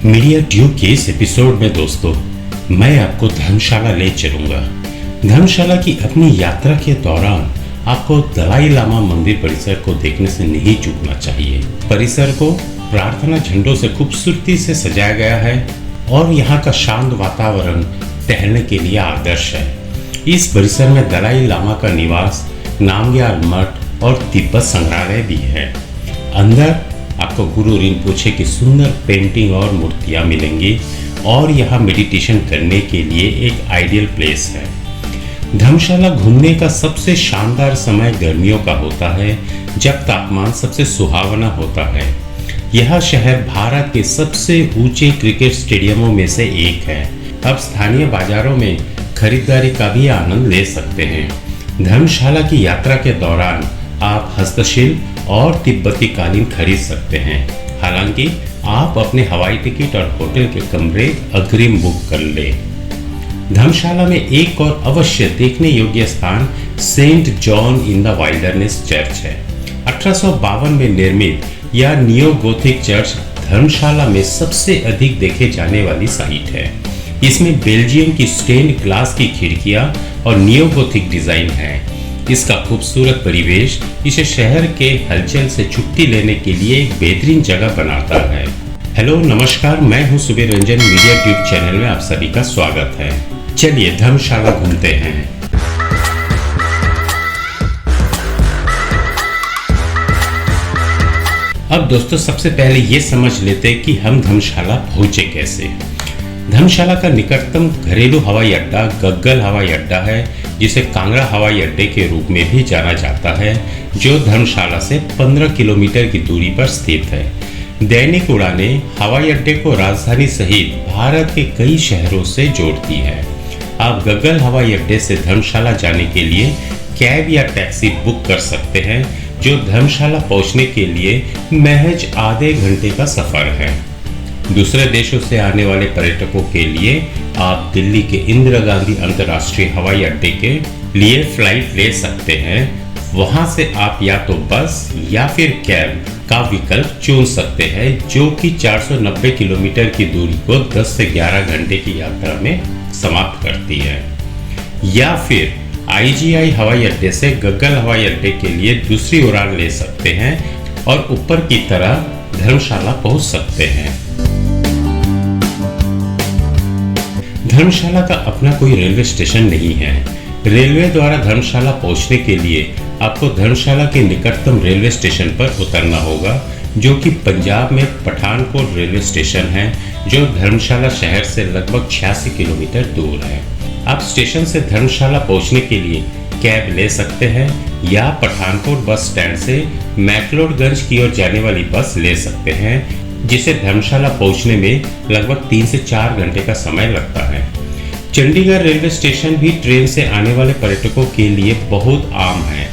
Media tube के इस episode में दोस्तों मैं आपको धर्मशाला ले चलूंगा। धर्मशाला की अपनी यात्रा के दौरान आपको दलाई लामा मंदिर परिसर को देखने से नहीं चूकना चाहिए। परिसर को प्रार्थना झंडों से खूबसूरती से सजाया गया है और यहाँ का शांत वातावरण टहलने के लिए आदर्श है। इस परिसर में दलाई लामा का निवास, नामग्याल मठ और तिब्बत संग्रहालय भी है। अंदर आपको गुरु रिनपोचे की सुंदर पेंटिंग और मूर्तियां मिलेंगी और यहाँ मेडिटेशन करने के लिए एक आइडियल प्लेस है। धर्मशाला घूमने का सबसे शानदार समय गर्मियों का होता है, जब तापमान सबसे सुहावना होता है। यह शहर भारत के सबसे ऊंचे क्रिकेट स्टेडियमों में से एक है। अब स्थानीय बाजारों में खरीदारी का भी आनंद ले सकते हैं। धर्मशाला की यात्रा के दौरान आप हस्तशिल्प और तिब्बती कालीन खरीद सकते हैं। हालांकि आप अपने हवाई टिकट और होटल के कमरे अग्रिम बुक कर ले। धर्मशाला में एक और अवश्य देखने योग्य स्थान Saint John in the Wilderness church है। 1852 में निर्मित यह नियो गोथिक चर्च धर्मशाला में सबसे अधिक देखे जाने वाली साइट है। इसमें बेल्जियम की स्टेन्ड ग्लास की खिड़कियां और नियो गोथिक डिजाइन है। इसका खूबसूरत परिवेश इसे शहर के हलचल से छुट्टी लेने के लिए एक बेहतरीन जगह बनाता है। हेलो नमस्कार, मैं हूं Subir Ranjan. Media tube channel में आप सभी का स्वागत है। चलिए धर्मशाला घूमते हैं। अब दोस्तों सबसे पहले ये समझ लेते हैं कि हम धर्मशाला पहुंचे कैसे। धर्मशाला का निकटतम घरेलू हवाई अड्डा गग्गल हवाई अड्डा है, जिसे कांगड़ा हवाई अड्डे के रूप में भी जाना जाता है, जो धर्मशाला से 15 किलोमीटर की दूरी पर स्थित है। दैनिक उड़ानें हवाई अड्डे को राजधानी सहित भारत के कई शहरों से जोड़ती है। आप गग्गल हवाई अड्डे से धर्मशाला जाने के लिए कैब या टैक्सी बुक कर सकते हैं, जो धर्मशाला पहुंचने के लिए महज आधे घंटे का सफर है। दूसरे देशों से आने वाले पर्यटकों के लिए आप दिल्ली के इंदिरा गांधी अंतर्राष्ट्रीय हवाई अड्डे के लिए फ्लाइट ले सकते हैं। वहां से आप या तो बस या फिर कैब का विकल्प चुन सकते हैं, जो कि 490 किलोमीटर की दूरी को 10 से 11 घंटे की यात्रा में समाप्त करती है। या फिर IGI हवाई अड्डे से गग्गल हवाई अड्डे के लिए दूसरी उड़ान ले सकते हैं और ऊपर की तरह धर्मशाला पहुंच सकते हैं। धर्मशाला का अपना कोई रेलवे स्टेशन नहीं है। रेलवे द्वारा धर्मशाला पहुंचने के लिए आपको धर्मशाला के निकटतम रेलवे स्टेशन पर उतरना होगा, जो कि पंजाब में पठानकोट रेलवे स्टेशन है, जो धर्मशाला शहर से लगभग 86 किलोमीटर दूर है। आप स्टेशन से धर्मशाला पहुंचने के लिए कैब ले सकते हैं या पठानकोट बस स्टैंड से मैक्लोडगंज की ओर जाने वाली बस ले सकते हैं, जिसे धर्मशाला पहुंचने में लगभग 3 से 4 घंटे का समय लगता है। चंडीगढ़ रेलवे स्टेशन भी ट्रेन से आने वाले पर्यटकों के लिए बहुत आम है।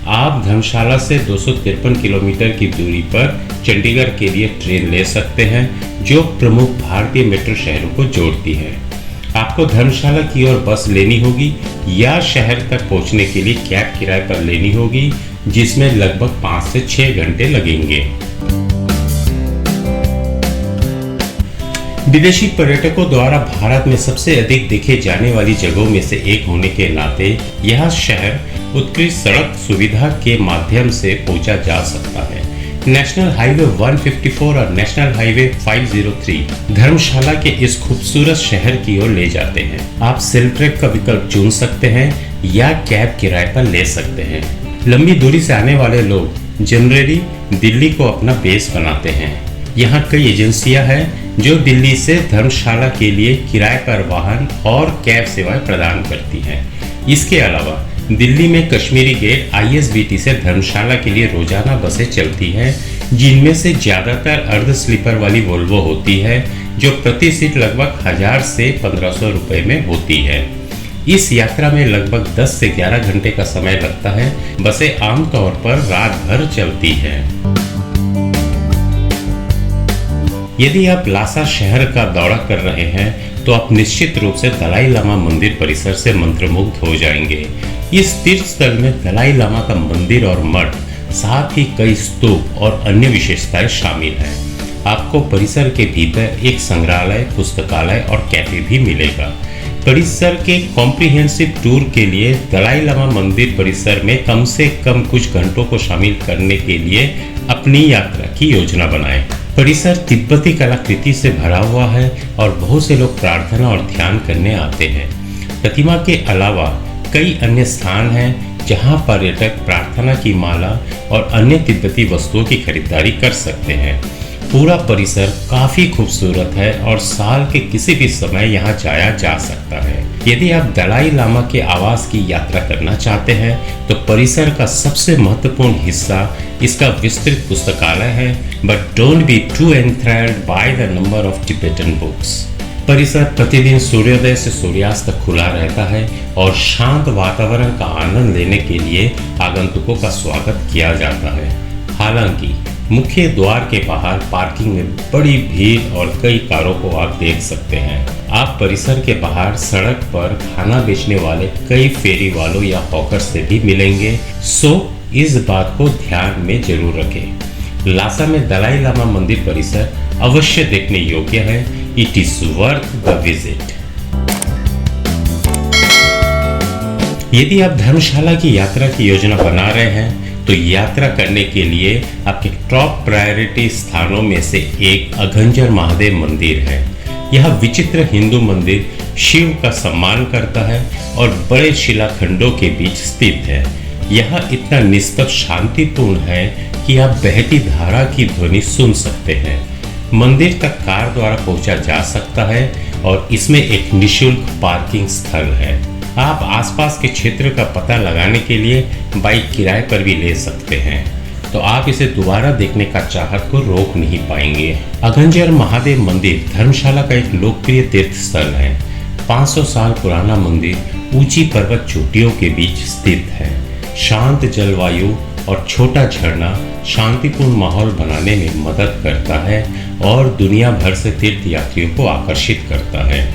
आप धर्मशाला से 253 किलोमीटर की दूरी पर चंडीगढ़ के लिए ट्रेन ले सकते हैं, जो प्रमुख भारतीय मेट्रो शहरों को जोड़ती है। आपको धर्मशाला की ओर बस लेनी होगी या शहर तक पहुंचने के लिए कैब किराए पर लेनी होगी, जिसमें लगभग 5 से 6 घंटे लगेंगे। विदेशी पर्यटकों द्वारा भारत में सबसे अधिक देखे जाने वाली जगहों में से एक होने के नाते यह शहर उत्कृष्ट सड़क सुविधा के माध्यम से पहुंचा जा सकता है। नेशनल हाईवे 154 और नेशनल हाईवे 503 धर्मशाला के इस खूबसूरत शहर की ओर ले जाते हैं। आप सेल्फ ट्रैक का विकल्प चुन सकते हैं या कैब किराए पर ले सकते हैं। लंबी दूरी से आने वाले लोग जनरली दिल्ली को अपना बेस बनाते हैं। यहाँ कई एजेंसियां हैं जो दिल्ली से धर्मशाला के लिए किराए पर वाहन और कैब सेवाएं प्रदान करती हैं। इसके अलावा दिल्ली में कश्मीरी गेट ISBT से धर्मशाला के लिए रोजाना बसें चलती हैं, जिनमें से ज्यादातर अर्ध स्लीपर वाली वोल्वो होती है, जो प्रति सीट लगभग 1000 से 1500 रुपए में होती है। इस यात्रा में लगभग 10 से 11 घंटे का समय लगता है। बसें आमतौर पर रात भर चलती है। यदि आप लासा शहर का दौरा कर रहे हैं तो आप निश्चित रूप से दलाई लामा मंदिर परिसर से मंत्रमुग्ध हो जाएंगे। इस तीर्थ स्थल में दलाई लामा का मंदिर और मठ, साथ ही कई स्तूप और अन्य विशेषताएं शामिल हैं। आपको परिसर के भीतर एक संग्रहालय, पुस्तकालय और कैफे भी मिलेगा। परिसर के कॉम्प्रिहेंसिव टूर के लिए दलाई लामा मंदिर परिसर में कम से कम कुछ घंटों को शामिल करने के लिए अपनी यात्रा की योजना बनाएं। परिसर तिब्बती कलाकृति से भरा हुआ है और बहुत से लोग प्रार्थना और ध्यान करने आते हैं। प्रतिमा के अलावा कई अन्य स्थान हैं जहां पर्यटक प्रार्थना की माला और अन्य तिब्बती वस्तुओं की खरीदारी कर सकते हैं। पूरा परिसर काफी खूबसूरत है और साल के किसी भी समय यहाँ जाया जा सकता है। यदि आप दलाई लामा के आवास की यात्रा करना चाहते हैं तो परिसर का सबसे महत्वपूर्ण हिस्सा इसका विस्तृत पुस्तकालय है, but don't be too enthralled by the number of Tibetan books. परिसर प्रतिदिन सूर्योदय से सूर्यास्त तक खुला रहता है और शांत वातावरण का आनंद लेने के लिए आगंतुकों का स्वागत किया जाता है। हालांकि मुख्य द्वार के बाहर पार्किंग में बड़ी भीड़ और कई कारों को आप देख सकते हैं। आप परिसर के बाहर सड़क पर खाना बेचने वाले कई फेरी वालों या हॉकर से भी मिलेंगे, सो इस बात को ध्यान में जरूर रखें। लासा में दलाई लामा मंदिर परिसर अवश्य देखने योग्य है। It is worth the visit. यदि आप धर्मशाला की यात्रा की योजना बना रहे हैं तो यात्रा करने के लिए आपके टॉप प्रायोरिटी स्थानों में से एक अघंजर महादेव मंदिर है। यह विचित्र हिंदू मंदिर शिव का सम्मान करता है और बड़े शिलाखंडों के बीच स्थित है। यह इतना निस्तब्ध शांतिपूर्ण है कि आप बहती धारा की ध्वनि सुन सकते हैं। मंदिर तक कार द्वारा पहुंचा जा सकता है और इसमें एक निःशुल्क पार्किंग स्थल है। आप आसपास के क्षेत्र का पता लगाने के लिए बाइक किराए पर भी ले सकते हैं, तो आप इसे दोबारा देखने का चाहत को रोक नहीं पाएंगे। अघंजर महादेव मंदिर धर्मशाला का एक लोकप्रिय तीर्थ स्थल है। 500 साल पुराना मंदिर ऊंची पर्वत चोटियों के बीच स्थित है। शांत जलवायु और छोटा झरना शांतिपूर्ण माहौल बनाने में मदद करता है और दुनिया भर से तीर्थ यात्रियों को आकर्षित करता है।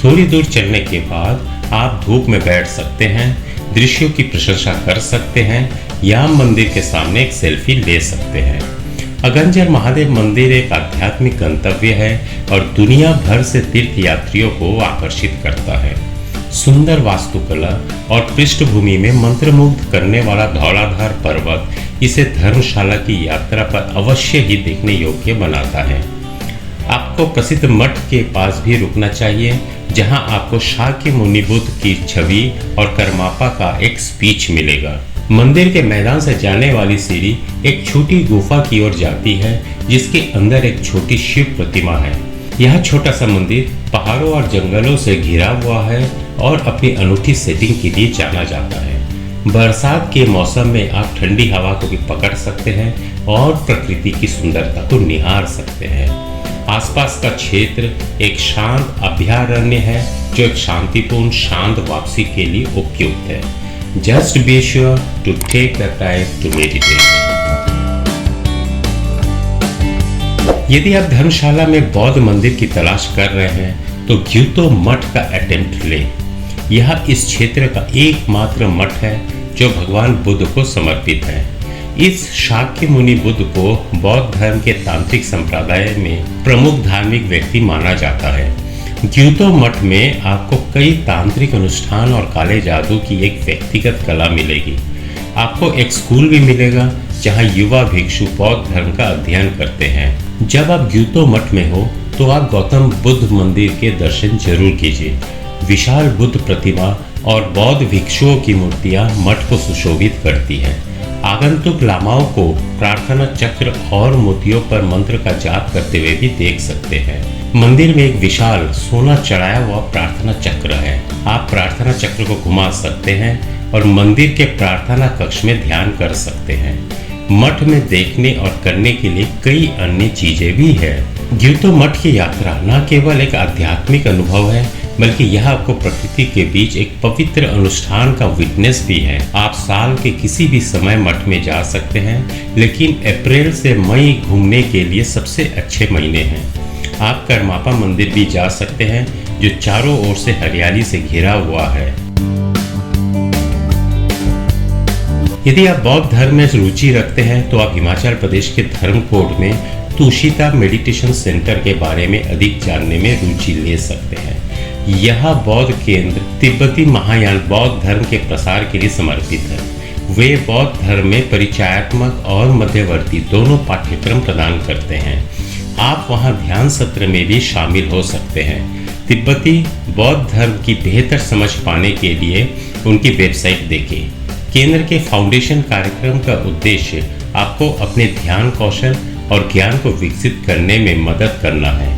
थोड़ी दूर चलने के बाद आप धूप में बैठ सकते हैं, दृश्यों की प्रशंसा कर सकते हैं या मंदिर के सामने एक सेल्फी ले सकते हैं। अघंजर महादेव मंदिर एक आध्यात्मिक गंतव्य है और दुनिया भर से तीर्थ यात्रियों को आकर्षित करता है। सुंदर वास्तुकला और पृष्ठभूमि में मंत्रमुग्ध करने वाला धौलाधार पर्वत इसे धर्मशाला की यात्रा पर अवश्य ही देखने योग्य बनाता है। आपको प्रसिद्ध मठ के पास भी रुकना चाहिए, जहां आपको शाक्य मुनि बुद्ध की छवि और करमापा का एक स्पीच मिलेगा। मंदिर के मैदान से जाने वाली सीढ़ी एक छोटी गुफा की ओर जाती है, जिसके अंदर एक छोटी शिव प्रतिमा है। यह छोटा सा मंदिर पहाड़ों और जंगलों से घिरा हुआ है और अपनी अनूठी सेटिंग के लिए जाना जाता है। बरसात के मौसम में आप ठंडी हवा को भी पकड़ सकते हैं और प्रकृति की सुंदरता को निहार सकते हैं। आसपास का क्षेत्र एक शांत अभयारण्य है जो एक शांतिपूर्ण शांत वापसी के लिए उपयुक्त है। Just be sure to take the time to meditate. यदि आप धर्मशाला में बौद्ध मंदिर की तलाश कर रहे हैं तो ग्युतो मठ का अटेम्प्ट लें। यह इस क्षेत्र का एकमात्र मठ है जो भगवान बुद्ध को समर्पित है। इस शाक्य मुनि बुद्ध को बौद्ध धर्म के तांत्रिक संप्रदाय में प्रमुख धार्मिक व्यक्ति माना जाता है। ग्युतो मठ में आपको कई तांत्रिक अनुष्ठान और काले जादू की एक व्यक्तिगत कला मिलेगी। आपको एक स्कूल भी मिलेगा जहां युवा भिक्षु बौद्ध धर्म का अध्ययन करते हैं। जब आप ग्युतो मठ में हो तो आप गौतम बुद्ध मंदिर के दर्शन जरूर कीजिए। विशाल बुद्ध प्रतिमा और बौद्ध भिक्षुओं की मूर्तियां मठ को सुशोभित करती हैं। आगंतुक लामाओं को प्रार्थना चक्र और मोतियों पर मंत्र का जाप करते हुए भी देख सकते हैं। मंदिर में एक विशाल सोना चढ़ाया हुआ प्रार्थना चक्र है। आप प्रार्थना चक्र को घुमा सकते हैं और मंदिर के प्रार्थना कक्ष में ध्यान कर सकते हैं। मठ में देखने और करने के लिए कई अन्य चीजें भी है। ग्युतो मठ की यात्रा न केवल एक आध्यात्मिक अनुभव है, बल्कि यह आपको प्रकृति के बीच एक पवित्र अनुष्ठान का विटनेस भी है। आप साल के किसी भी समय मठ में जा सकते हैं, लेकिन अप्रैल से मई घूमने के लिए सबसे अच्छे महीने हैं। आप करमापा मंदिर भी जा सकते हैं जो चारों ओर से हरियाली से घिरा हुआ है। यदि आप बौद्ध धर्म में रुचि रखते हैं तो आप हिमाचल प्रदेश के धर्मकोट में तुशिता मेडिटेशन सेंटर के बारे में अधिक जानने में रुचि ले सकते हैं। यह बौद्ध केंद्र तिब्बती महायान बौद्ध धर्म के प्रसार के लिए समर्पित है। वे बौद्ध धर्म में परिचयात्मक और मध्यवर्ती दोनों पाठ्यक्रम प्रदान करते हैं। आप वहां ध्यान सत्र में भी शामिल हो सकते हैं। तिब्बती बौद्ध धर्म की बेहतर समझ पाने के लिए उनकी वेबसाइट देखें। केंद्र के फाउंडेशन कार्यक्रम का उद्देश्य आपको अपने ध्यान कौशल और ज्ञान को विकसित करने में मदद करना है।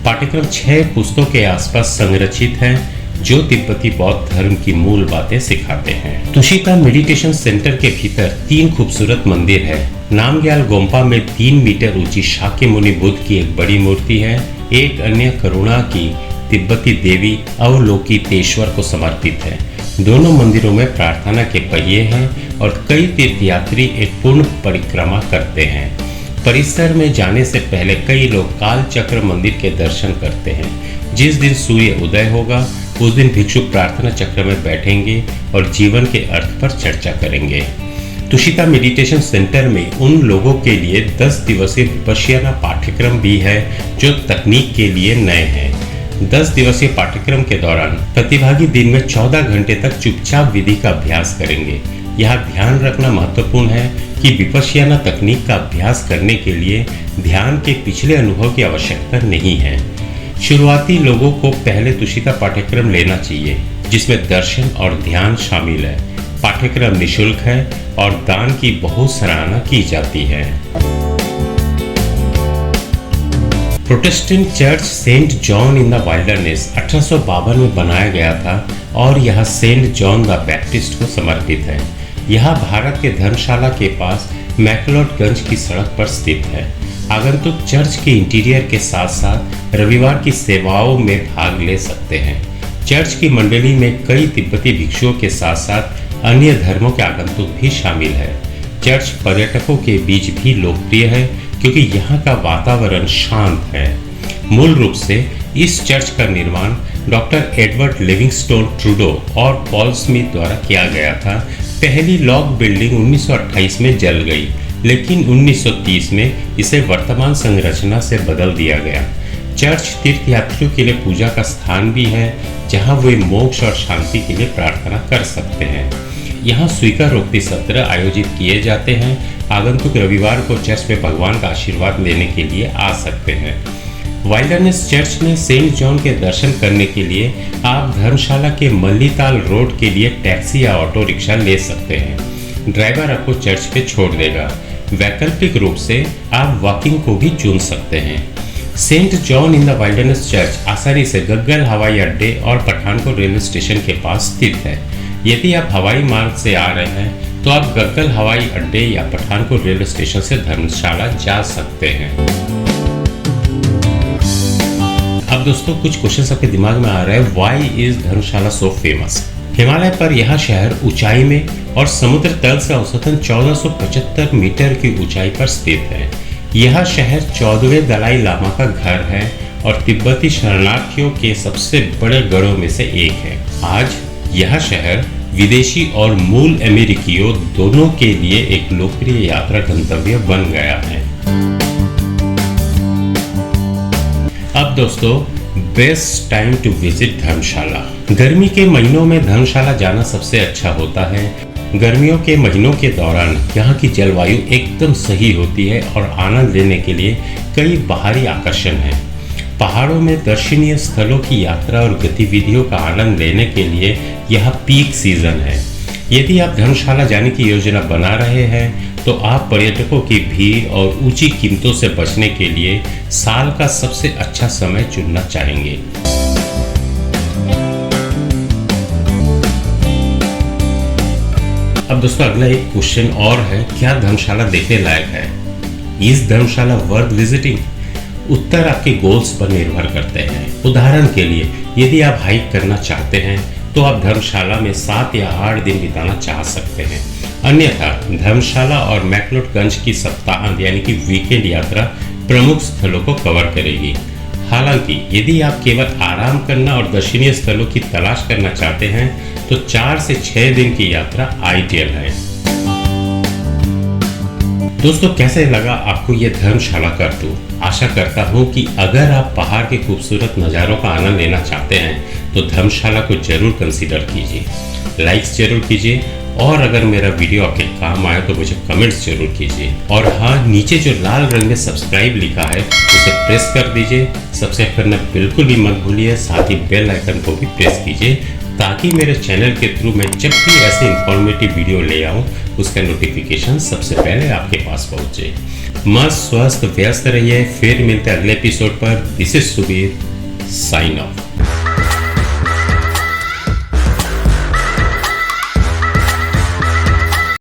पाठ्यक्रम 6 पुस्तकों के आसपास संरचित है जो तिब्बती बौद्ध धर्म की मूल बातें सिखाते हैं। तुशिता मेडिटेशन सेंटर के भीतर 3 खूबसूरत मंदिर है। नामग्याल गोम्पा में 3 मीटर ऊंची शाक्यमुनि बुद्ध की एक बड़ी मूर्ति है। एक अन्य करुणा की तिब्बती देवी अवलोकितेश्वर को समर्पित है। दोनों मंदिरों में प्रार्थना के पहिए हैं और कई तीर्थयात्री एक पूर्ण परिक्रमा करते हैं। परिसर में जाने से पहले कई लोग काल चक्र मंदिर के दर्शन करते हैं। जिस दिन सूर्य उदय होगा उस दिन भिक्षु प्रार्थना चक्र में बैठेंगे और जीवन के अर्थ पर चर्चा करेंगे। तुशिता मेडिटेशन सेंटर में उन लोगों के लिए 10 दिवसीय विपश्यना पाठ्यक्रम भी है जो तकनीक के लिए नए हैं। 10 दिवसीय पाठ्यक्रम के दौरान प्रतिभागी दिन में 14 घंटे तक चुपचाप विधि का अभ्यास करेंगे। यह ध्यान रखना महत्वपूर्ण है कि विपश्यना तकनीक का अभ्यास करने के लिए ध्यान के पिछले अनुभव की आवश्यकता नहीं है। शुरुआती लोगों को पहले तुशिता पाठ्यक्रम लेना चाहिए जिसमें दर्शन और ध्यान शामिल है। पाठ्यक्रम निःशुल्क है और दान की बहुत सराहना की जाती है। Protestant church Saint John in the Wilderness 1852 में बनाया गया था और यह सेंट जॉन द बैप्टिस्ट को समर्पित है। यह भारत के धर्मशाला के पास मैकलोडगंज की सड़क पर स्थित है। आगंतुक चर्च के इंटीरियर के साथ साथ रविवार की सेवाओं में भाग ले सकते हैं। चर्च की मंडली में कई तिब्बती भिक्षुओं के साथ साथ अन्य धर्मों के आगंतुक भी शामिल है। चर्च पर्यटकों के बीच भी लोकप्रिय है क्योंकि यहाँ का वातावरण शांत है। मूल रूप से इस चर्च का निर्माण डॉक्टर एडवर्ड लिविंगस्टोन ट्रूडो और पॉल स्मिथ द्वारा किया गया था। पहली लॉग बिल्डिंग 1928 में जल गई, लेकिन 1930 में इसे वर्तमान संरचना से बदल दिया गया। चर्च तीर्थयात्रियों के लिए पूजा का स्थान भी है जहां वे मोक्ष और शांति के लिए प्रार्थना कर सकते हैं। यहाँ स्वीकारोक्ति सत्र आयोजित किए जाते हैं। आगंतुक रविवार को चर्च में भगवान का आशीर्वाद लेने के लिए आ सकते हैं। वाइल्डरनेस चर्च में सेंट जॉन के दर्शन करने के लिए आप धर्मशाला के मल्लीताल रोड के लिए टैक्सी या ऑटो रिक्शा ले सकते हैं। ड्राइवर आपको चर्च पे छोड़ देगा। वैकल्पिक रूप से आप वॉकिंग को भी चुन सकते हैं। Saint John in the Wilderness church आसानी से गग्गल हवाई अड्डे और पठानकोट रेलवे स्टेशन के पास स्थित है। यदि आप हवाई मार्ग से आ रहे हैं तो आप गग्गल हवाई अड्डे या पठानकोट रेलवे स्टेशन से धर्मशाला जा सकते हैं। अब दोस्तों कुछ क्वेश्चन आपके दिमाग में आ रहा है, why is Dharamshala so famous? Himalaya पर यह शहर ऊंचाई में और समुद्र तल से औसतन 1475 मीटर की ऊंचाई पर स्थित है। यह शहर 14वें दलाई लामा का घर है और तिब्बती शरणार्थियों के सबसे बड़े गढ़ों में से एक है। आज यह शहर विदेशी और मूल अमेरिकियों दोनों के लिए एक लोकप्रिय यात्रा गंतव्य बन गया है। अब दोस्तों बेस्ट टाइम टू विजिट धर्मशाला। गर्मी के महीनों में धर्मशाला जाना सबसे अच्छा होता है। गर्मियों के महीनों के दौरान यहाँ की जलवायु एकदम सही होती है और आनंद लेने के लिए कई बाहरी आकर्षण हैं। पहाड़ों में दर्शनीय स्थलों की यात्रा और गतिविधियों का आनंद लेने के लिए यह पीक सीजन है। यदि आप धर्मशाला जाने की योजना बना रहे हैं तो आप पर्यटकों की भीड़ और ऊंची कीमतों से बचने के लिए साल का सबसे अच्छा समय चुनना चाहेंगे। अब दोस्तों अगला एक क्वेश्चन और है, क्या धर्मशाला देखने लायक है? Is Dharamshala worth visiting? उत्तर आपके गोल्स पर निर्भर करते हैं। उदाहरण के लिए यदि आप हाइक करना चाहते हैं तो आप धर्मशाला में 7 या 8 दिन बिताना चाह सकते हैं। अन्यथा धर्मशाला और मैकलोडगंज की सप्ताहांत यानी कि वीकेंड यात्रा प्रमुख स्थलों को कवर करेगी। हालांकि यदि आप केवल आराम करना और दर्शनीय स्थलों की तलाश करना चाहते हैं तो 4 से 6 दिन की यात्रा आइडियल है। दोस्तों कैसे लगा आपको ये धर्मशाला का टूर। आशा करता हूँ कि अगर आप पहाड़ के खूबसूरत नज़ारों का आनंद लेना चाहते हैं तो धर्मशाला को जरूर कंसीडर कीजिए। लाइक्स जरूर कीजिए और अगर मेरा वीडियो आपके काम आए तो मुझे कमेंट्स जरूर कीजिए। और हाँ, नीचे जो लाल रंग में सब्सक्राइब लिखा है उसे प्रेस कर दीजिए। सब्सक्राइब करना बिल्कुल भी मत भूलिए, साथ ही बेल आइकन को भी प्रेस कीजिए ताकि मेरे चैनल के थ्रू मैं जब भी ऐसे इंफॉर्मेटिव वीडियो ले आऊँ उसका नोटिफिकेशन सबसे पहले आपके पास पहुँचे। मस्त स्वस्थ व्यस्त रहिए। फिर मिलते हैं अगले एपिसोड पर। This is Subir, sign of.